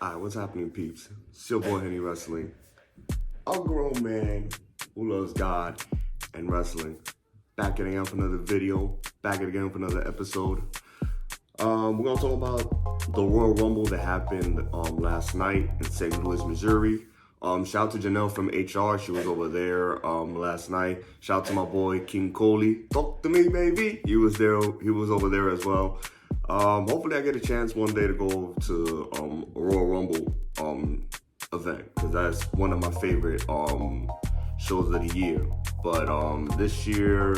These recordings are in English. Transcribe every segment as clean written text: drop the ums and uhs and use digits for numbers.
Alright, what's happening, peeps? It's your boy Henny Wrestling. A grown man who loves God and wrestling. Back at again for another video. Back at again for another episode. We're gonna talk about the Royal Rumble that happened last night in St. Louis, Missouri. Shout out to Janelle from HR. She was over there last night. Shout out to my boy King Coley. Talk to me, baby. He was there. He was over there as well. Hopefully I get a chance one day to go to a Royal Rumble event, because that's one of my favorite shows of the year. But this year,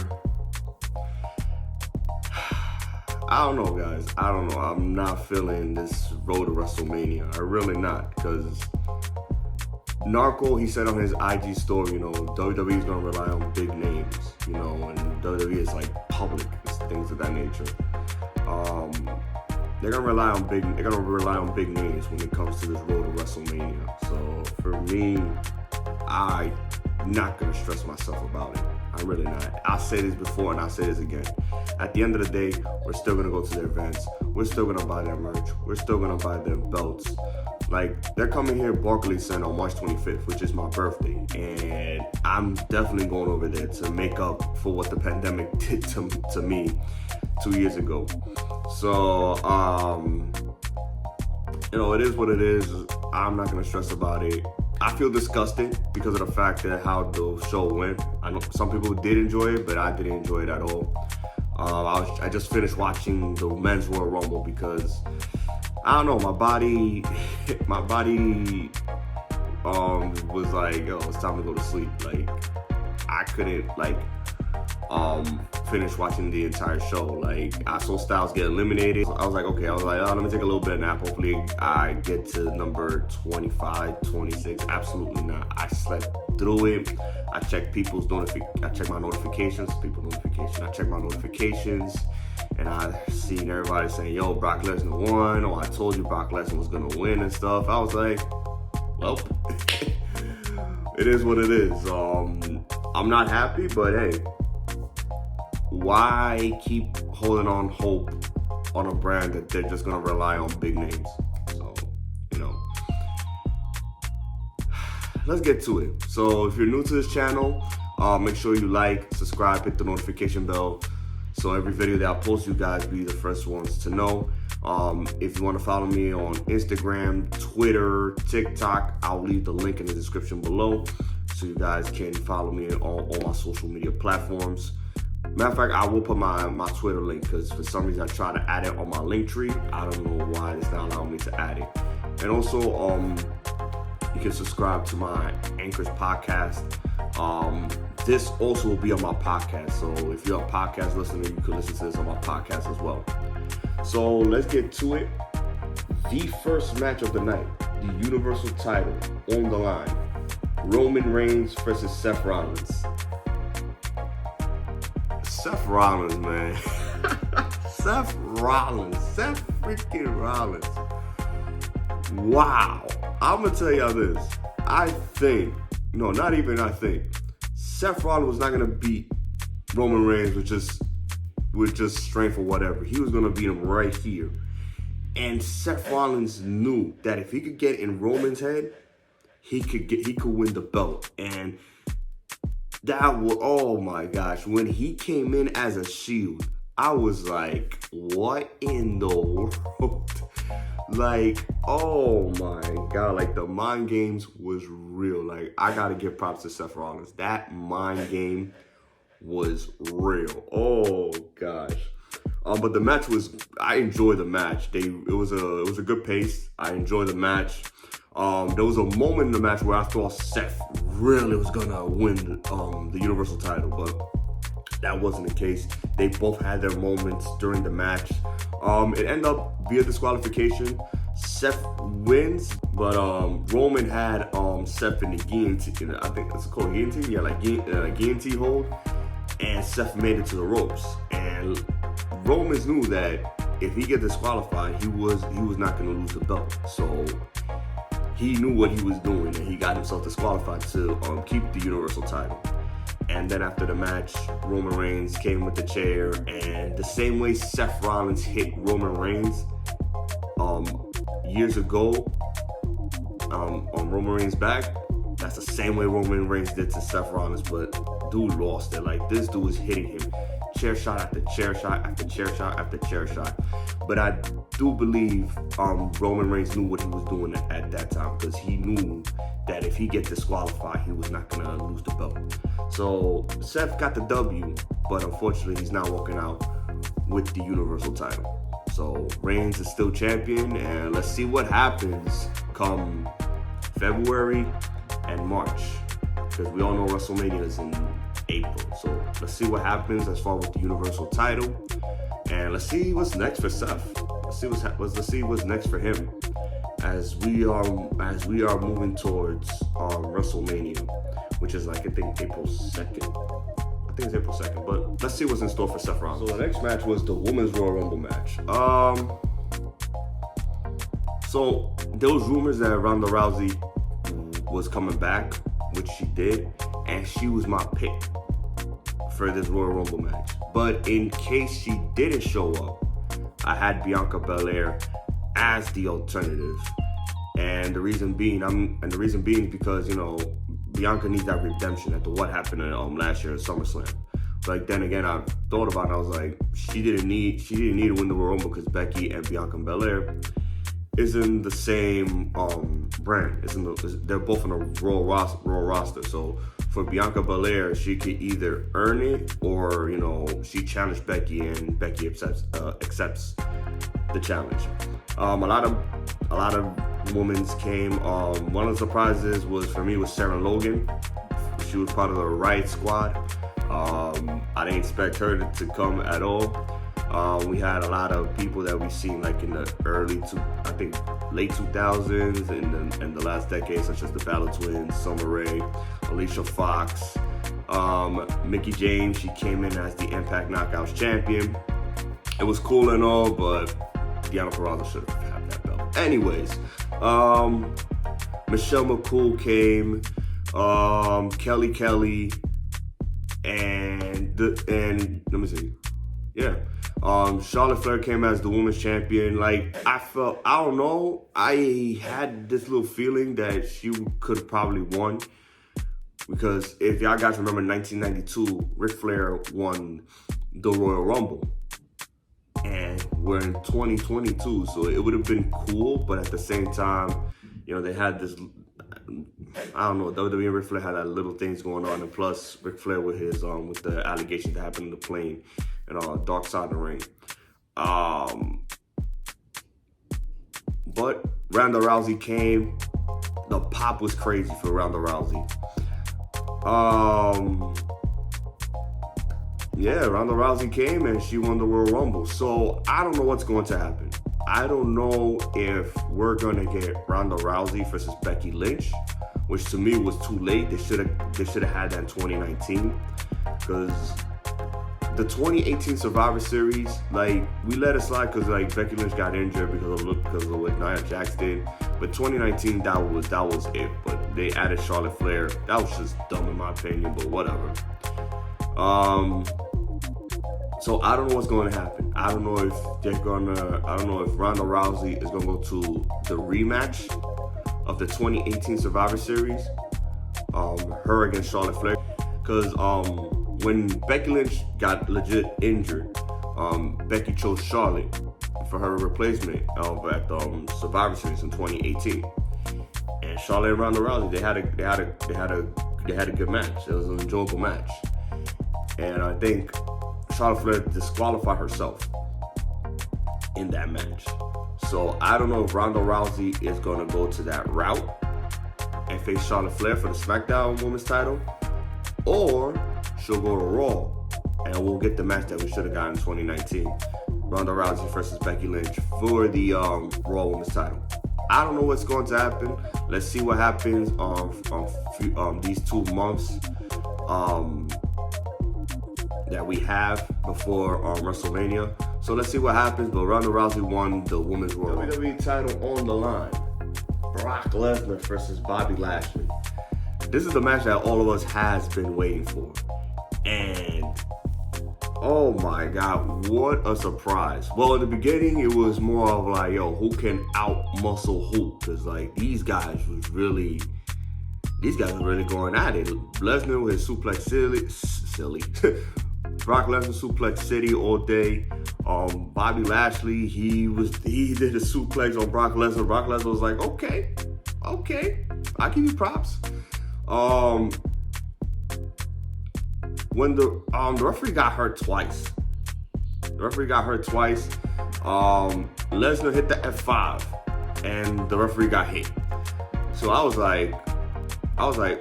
I don't know, guys. I don't know. I'm not feeling this road to WrestleMania. I'm really not, because Narco, he said on his IG story, WWE is going to rely on big names, and WWE is like public, things of that nature. They're gonna rely on big names when it comes to this road to WrestleMania. So for me, I'm not gonna stress myself about it. I'm really not. I say this before and I'll say this again. At the end of the day, we're still gonna go to their events. We're still gonna buy their merch. We're still gonna buy their belts. Like, they're coming here Barclays Center on March 25th, which is my birthday. And I'm definitely going over there to make up for what the pandemic did to me 2 years ago. So, it is what it is. I'm not going to stress about it. I feel disgusted because of the fact that how the show went. I know some people did enjoy it, but I didn't enjoy it at all. I just finished watching the Men's Royal Rumble because, I don't know, my body was like, yo, it's time to go to sleep. Like, I couldn't, finish watching the entire show. Like, I saw Styles get eliminated. I was like, let me take a little bit of nap. Hopefully I get to number 25, 26. Absolutely not. I slept through it. I checked I checked my notifications, I checked my notifications, and I seen everybody saying, yo, Brock Lesnar won, or I told you Brock Lesnar was gonna win and stuff. I was like, well, it is what it is. I'm not happy, but hey, why keep holding on hope on a brand that they're just gonna rely on big names? So, let's get to it. So if you're new to this channel, make sure you like, subscribe, hit the notification bell, so every video that I post, you guys be the first ones to know. If you want to follow me on Instagram, Twitter, TikTok, I'll leave the link in the description below, so you guys can follow me on all my social media platforms. Matter of fact, I will put my Twitter link, because for some reason I try to add it on my link tree. I don't know why it's not allowing me to add it. And also, you can subscribe to my Anchor's podcast. This also will be on my podcast. So if you're a podcast listener, you can listen to this on my podcast as well. So let's get to it. The first match of the night, the Universal title on the line. Roman Reigns versus Seth Rollins. Seth Rollins, man. Seth freaking Rollins. Wow. I'm going to tell y'all this. Seth Rollins was not going to beat Roman Reigns with just strength or whatever. He was going to beat him right here. And Seth Rollins knew that if he could get in Roman's head, he could win the belt. And that was, oh my gosh, when he came in as a Shield, I was like, what in the world? Like, oh my God, like, the mind games was real. Like, I gotta give props to Seth Rollins. That mind game was real. Oh gosh. But the match I enjoyed the match. It was a good pace. I enjoyed the match. There was a moment in the match where I thought Seth really was gonna win the Universal title, but that wasn't the case. They both had their moments during the match. It ended up via disqualification. Seth wins, but Roman had Seth in the guillotine. I think it's called guillotine. Yeah, like guillotine hold, and Seth made it to the ropes. And Roman knew that if he get disqualified, he was not gonna lose the belt. So he knew what he was doing, and he got himself disqualified to keep the Universal title. And then after the match, Roman Reigns came with the chair, and the same way Seth Rollins hit Roman Reigns years ago, on Roman Reigns' back, that's the same way Roman Reigns did to Seth Rollins, but dude lost it. Like, this dude was hitting him chair shot after chair shot after chair shot after chair shot. But I do believe Roman Reigns knew what he was doing at that time, because he knew that if he gets disqualified, he was not gonna lose the belt. So Seth got the W, but unfortunately he's not walking out with the Universal title. So Reigns is still champion, and let's see what happens come February and March, because we all know WrestleMania is in April. So let's see what happens as far with the Universal title, and let's see what's next for Seth. Let's see what's next for him as we are moving towards WrestleMania, which is like I think April 2nd. I think it's April 2nd, but let's see what's in store for Seth Rollins. So the next match was the Women's Royal Rumble match. So there was rumors that Ronda Rousey was coming back, which she did, and she was my pick for this Royal Rumble match. But in case she didn't show up, I had Bianca Belair as the alternative. And the reason being is because, you know, Bianca needs that redemption after what happened last year at SummerSlam. But then again, I thought about it, I was like, she didn't need to win the Royal Rumble, because Becky and Bianca Belair isn't the same brand. They're both on a Raw roster. So for Bianca Belair, she could either earn it, or, you know, she challenged Becky and Becky accepts the challenge. A lot of women's came. One of the surprises was Sarah Logan. She was part of the Riot Squad. I didn't expect her to come at all. We had a lot of people that we seen like in the late 2000s and the last decade, such as the Battle Twins, Summer Rae, Alicia Fox, Mickie James. She came in as the Impact Knockouts champion. It was cool and all, but Deonna Purrazzo should have had that belt. Anyways, Michelle McCool came, Kelly, and let me see. Yeah. Charlotte Flair came as the women's champion. Like, I don't know, I had this little feeling that she could have probably won, because if y'all guys remember 1992, Ric Flair won the Royal Rumble. And we're in 2022, so it would have been cool, but at the same time, you know, they had this, I don't know, WWE and Ric Flair had that little things going on, and plus Ric Flair with his with the allegations that happened in the plane and Dark Side of the Ring. But Ronda Rousey came. The pop was crazy for Ronda Rousey. Yeah, Ronda Rousey came and she won the Royal Rumble. So I don't know what's going to happen. I don't know if we're going to get Ronda Rousey versus Becky Lynch, which to me was too late. They should have had that in 2019, because the 2018 Survivor Series, like, we let it slide because like Becky Lynch got injured because of what Nia Jax did. But 2019, that was it. But they added Charlotte Flair. That was just dumb in my opinion, but whatever. So I don't know what's going to happen. I don't know if Ronda Rousey is going to go to the rematch of the 2018 Survivor Series, her against Charlotte Flair, because when Becky Lynch got legit injured, Becky chose Charlotte for her replacement at Survivor Series in 2018. And Charlotte and Ronda Rousey, they had a good match. It was an enjoyable match. And I think Charlotte Flair disqualified herself in that match. So I don't know if Ronda Rousey is going to go to that route and face Charlotte Flair for the SmackDown Women's title, or she'll go to Raw and we'll get the match that we should have gotten in 2019. Ronda Rousey versus Becky Lynch for the Raw Women's title. I don't know what's going to happen. Let's see what happens these 2 months that we have before WrestleMania. So let's see what happens. But Ronda Rousey won the Women's Royal Rumble. WWE title on the line. Brock Lesnar versus Bobby Lashley. This is the match that all of us has been waiting for. And Oh my God, what a surprise. Well, in the beginning, it was more of like, yo, who can out muscle who? Because, like, these guys were really going at it. Lesnar with his suplex silly. Brock Lesnar suplex city all day. Bobby Lashley, he did a suplex on Brock Lesnar. Brock Lesnar was like, okay, I'll give you props. When the referee got hurt twice. Lesnar hit the F5 and the referee got hit. So I was like,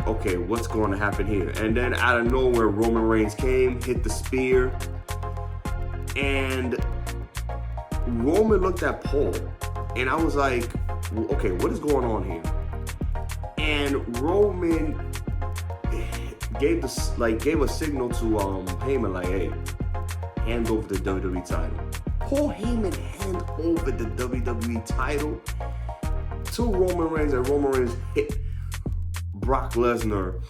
okay, what's going to happen here? And then out of nowhere, Roman Reigns came, hit the spear, and Roman looked at Paul, and I was like, okay, what is going on here? And Roman gave a signal to Heyman, like, hey, hand over the WWE title. Paul Heyman hand over the WWE title to Roman Reigns, and Roman Reigns hit Brock Lesnar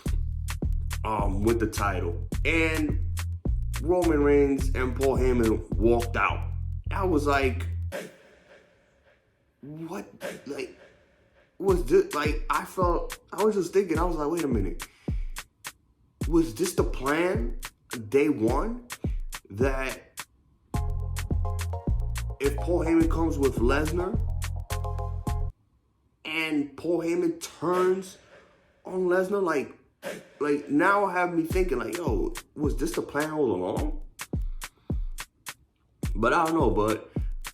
with the title. And Roman Reigns and Paul Heyman walked out. I was like, what? Like, was this, like, I was just thinking, I was like, wait a minute. Was this the plan day one? That if Paul Heyman comes with Lesnar and Paul Heyman turns on Lesnar, like now have me thinking, like, yo, was this the plan all along? But I don't know, but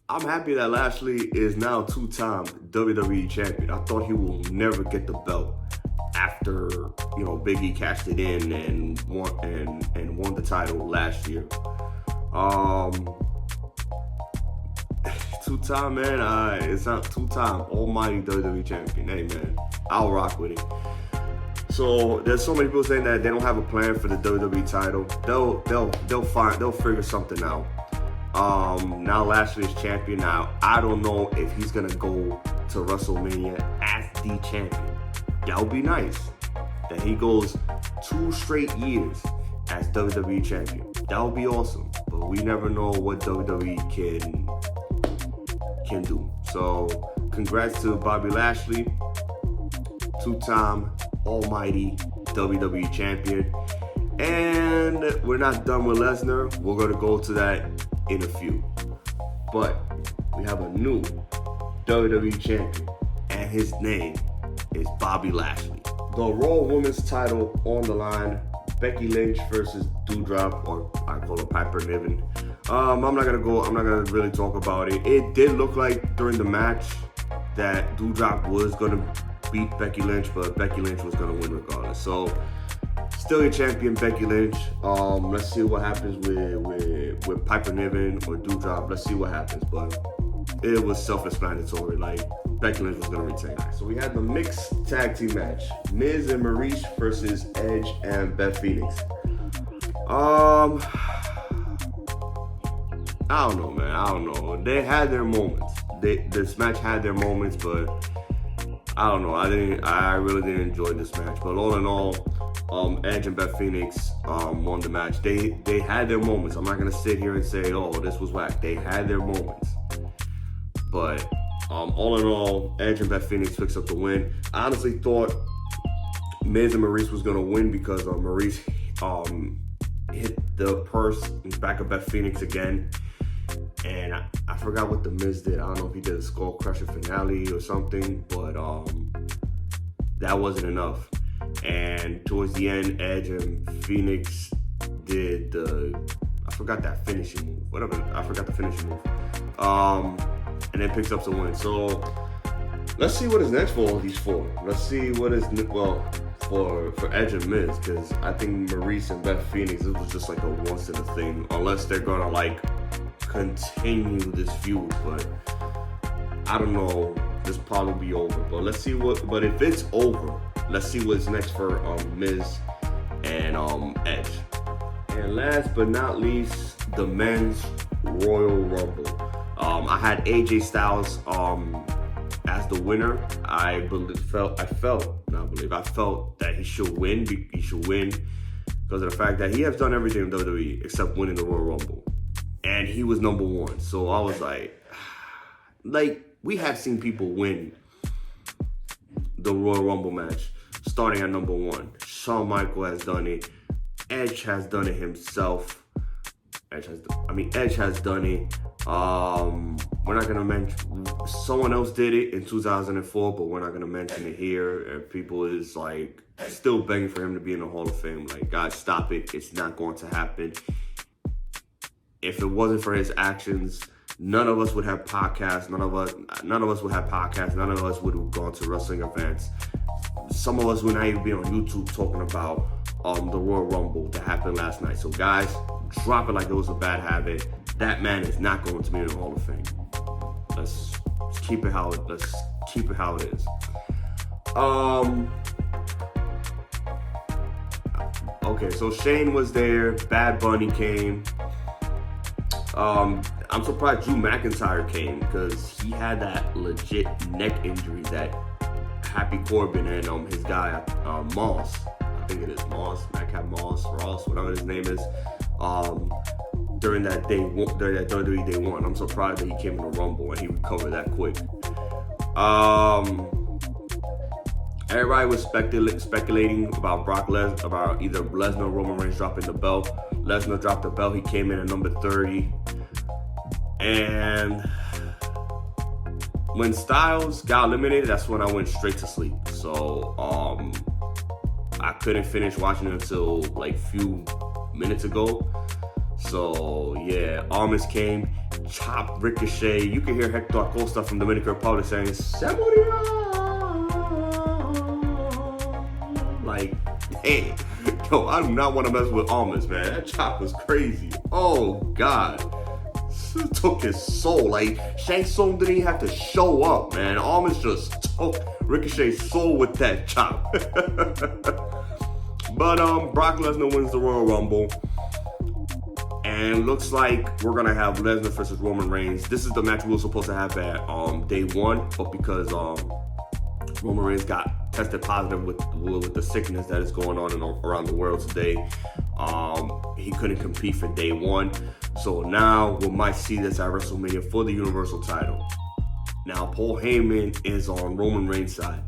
I'm happy that Lashley is now two-time WWE champion. I thought he will never get the belt after, Big E cashed it in and won the title last year. Two-time, man. It's not two-time almighty WWE champion. Hey, man, I'll rock with it. So there's so many people saying that they don't have a plan for the WWE title. They'll figure something out. Now Lashley is champion. Now I don't know if he's gonna go to WrestleMania as the champion. That would be nice. That he goes 2 straight years as WWE champion. That would be awesome. But we never know what WWE can do. So congrats to Bobby Lashley, two-time almighty WWE champion. And we're not done with Lesnar. We're going to go to that in a few. But we have a new WWE champion, and his name is Bobby Lashley. The Raw Women's title on the line. Becky Lynch versus Doudrop, or I call her Piper Niven. I'm not gonna really talk about it. It did look like during the match that Doudrop was gonna beat Becky Lynch, but Becky Lynch was gonna win regardless. So still your champion, Becky Lynch. Let's see what happens with Piper Niven or Doudrop. Let's see what happens, but it was self-explanatory. Like, Becky Lynch was gonna retain. So we had the mixed tag team match: Miz and Maurice versus Edge and Beth Phoenix. I don't know, man. I don't know. They had their moments. This match had their moments, but I don't know. I really didn't enjoy this match. But all in all, Edge and Beth Phoenix won the match. They had their moments. I'm not gonna sit here and say, oh, this was whack. They had their moments. But all in all, Edge and Beth Phoenix picks up the win. I honestly thought Miz and Maurice was gonna win because Maurice hit the purse in the back of Beth Phoenix again. And I forgot what the Miz did. I don't know if he did a skull crusher finale or something, but that wasn't enough. And towards the end, Edge and Phoenix did I forgot that finishing move. Whatever, I forgot the finishing move. And then picks up the win. So let's see what is next for all these four. Let's see what is for Edge and Miz, because I think Maurice and Beth Phoenix, it was just like a once in a thing, unless they're gonna like continue this feud. But I don't know, this probably be over. But let's see but if it's over, let's see what's next for Miz and Edge. And last but not least, the men's Royal Rumble. I had AJ Styles as the winner. I felt that he should win. He should win because of the fact that he has done everything in WWE except winning the Royal Rumble. And he was number one. So I was like, we have seen people win the Royal Rumble match starting at number one. Shawn Michaels has done it. Edge has done it himself. Edge has done it. We're not gonna mention, someone else did it in 2004, but we're not gonna mention it here. And people is like still begging for him to be in the Hall of Fame. Like, guys, stop it. It's not going to happen. If it wasn't for his actions, none of us would have podcasts. None of us would have podcasts. None of us would have gone to wrestling events. Some of us would not even be on YouTube talking about the Royal Rumble that happened last night. So guys, drop it like it was a bad habit. That man is not going to be in the Hall of Fame. Let's keep it how it is. Okay, so Shane was there. Bad Bunny came. I'm surprised Drew McIntyre came because he had that legit neck injury that Happy Corbin and his guy Moss, I think it is Moss, Madcap Moss, Ross, whatever his name is, during that WWE Day 1. I'm surprised that he came in the Rumble and he recovered that quick. Everybody was speculating about Brock Lesnar, about either Lesnar or Roman Reigns dropping the belt. Lesnar dropped the belt. He came in at number 30. And when Styles got eliminated, that's when I went straight to sleep. So I couldn't finish watching it until like few minutes ago. So yeah, Almas came, chopped Ricochet. You can hear Hector Acosta from Dominican Republic saying, "Samurai!" Like, hey, yo, I do not want to mess with Almas, man. That chop was crazy. Oh God, it took his soul. Like, Shang Tsung didn't even have to show up, man. Almas just took Ricochet's soul with that chop. But Brock Lesnar wins the Royal Rumble. And looks like we're gonna have Lesnar versus Roman Reigns. This is the match we were supposed to have at day 1, but because Roman Reigns got tested positive with the sickness that is going on around the world today, he couldn't compete for day 1. So now we might see this at WrestleMania for the Universal title. Now Paul Heyman is on Roman Reigns' side.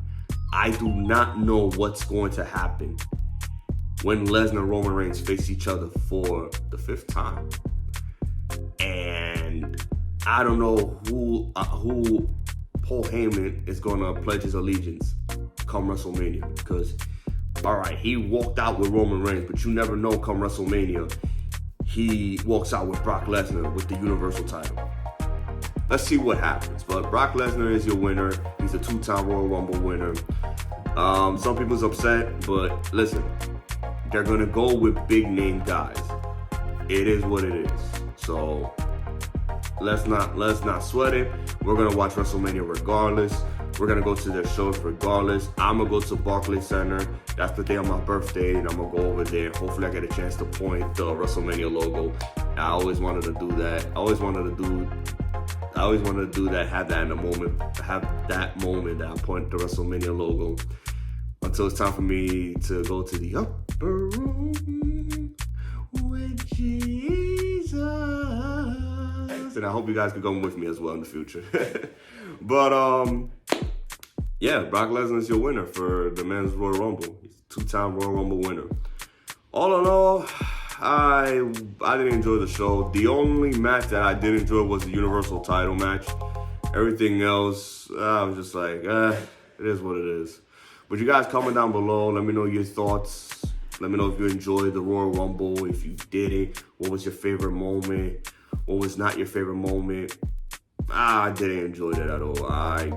I do not know what's going to happen when Lesnar and Roman Reigns face each other for the 5th time. And I don't know who Paul Heyman is going to pledge his allegiance come WrestleMania. Because, all right, he walked out with Roman Reigns, but you never know come WrestleMania, he walks out with Brock Lesnar with the Universal title. Let's see what happens. But Brock Lesnar is your winner. He's a 2-time Royal Rumble winner. Some people's upset, but listen, they're going to go with big name guys. It is what it is. So let's not sweat it. We're going to watch WrestleMania regardless. We're going to go to their shows regardless. I'm going to go to Barclays Center. That's the day of my birthday, and I'm going to go over there. Hopefully I get a chance to point the WrestleMania logo. I always wanted to do that. I always wanted to do that, have that moment that I point the WrestleMania logo. Until it's time for me to go to the upper room with Jesus. And I hope you guys can come with me as well in the future. But yeah, Brock Lesnar is your winner for the men's Royal Rumble. He's a 2-time Royal Rumble winner. All in all, I didn't enjoy the show. The only match that I did enjoy was the Universal title match. Everything else, I was just like, it is what it is. But you guys comment down below. Let me know your thoughts. Let me know if you enjoyed the Royal Rumble. If you didn't, what was your favorite moment? What was not your favorite moment? I didn't enjoy that at all. I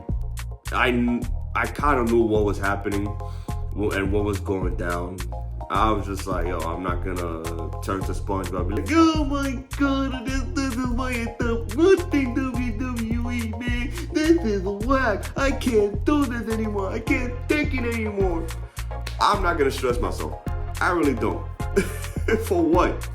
kind of knew what was happening and what was going down. I was just like, yo, I'm not gonna turn to SpongeBob and be like, oh my God, this is my top one thing, WWE, man. This is whack. I can't do this anymore. I can't take it anymore. I'm not gonna stress myself. I really don't. For what?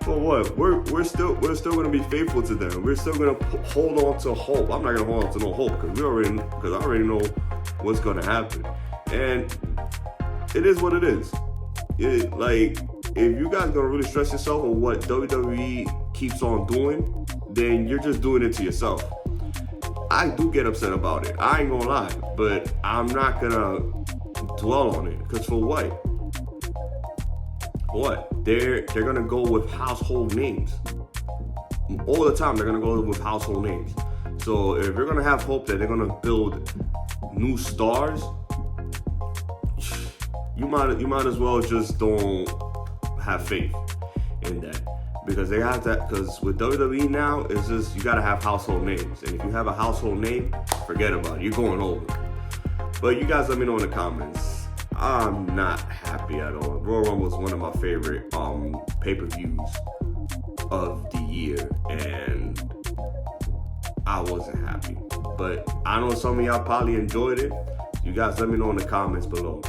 For what? We're still gonna be faithful to them. We're still gonna hold on to hope. I'm not gonna hold on to no hope because I already know what's gonna happen, and it is what it is. if you guys gonna really stress yourself on what WWE keeps on doing, then you're just doing it to yourself. I do get upset about it. I ain't gonna lie, but I'm not gonna dwell on it. Because for what? What? They're gonna go with household names. All the time, they're gonna go with household names. So if you're gonna have hope that they're gonna build new stars, you might as well just don't have faith in that. Because they have that. Because with WWE now, it's just you gotta have household names, and if you have a household name, forget about it. You're going over. But you guys, let me know in the comments. I'm not happy at all. Royal Rumble was one of my favorite pay-per-views of the year, and I wasn't happy. But I know some of y'all probably enjoyed it. You guys, let me know in the comments below.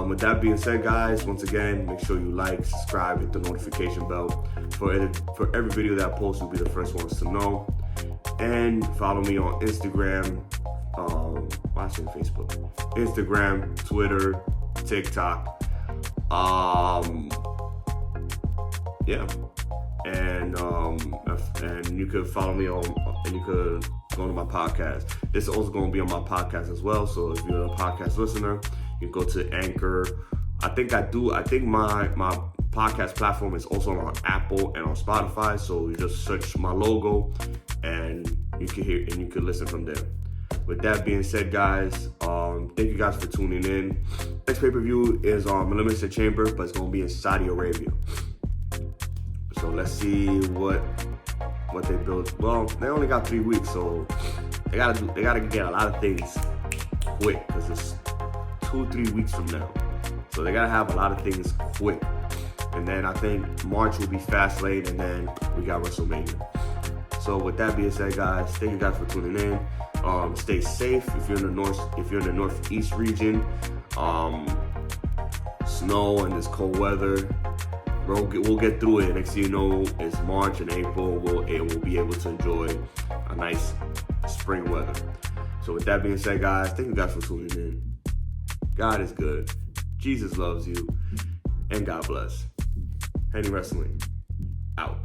With that being said, guys, once again, make sure you like, subscribe, hit the notification bell. For every video that I post, you'll be the first ones to know. And follow me on Instagram, Facebook, Instagram, Twitter, TikTok. Yeah. And you could follow me on, and you could go to my podcast. This is also going to be on my podcast as well. So if you're a podcast listener, you can go to Anchor. I think my podcast platform is also on Apple and on Spotify. So you just search my logo and you can hear and you can listen from there. With that being said, guys, thank you guys for tuning in. Next pay-per-view is Elimination Chamber, but it's going to be in Saudi Arabia. So let's see what they build. Well, they only got 3 weeks, so they gotta get a lot of things quick because it's 2-3 weeks from now. So they gotta have a lot of things quick. And then I think March will be Fastlane, and then we got WrestleMania. So with that being said, guys, thank you guys for tuning in. Stay safe if you're in the northeast region. Snow and this cold weather. We'll get through it. Next thing you know, it's March and April. We'll be able to enjoy a nice spring weather. So with that being said, guys, thank you guys for tuning in. God is good. Jesus loves you. And God bless. Henny Wrestling, out.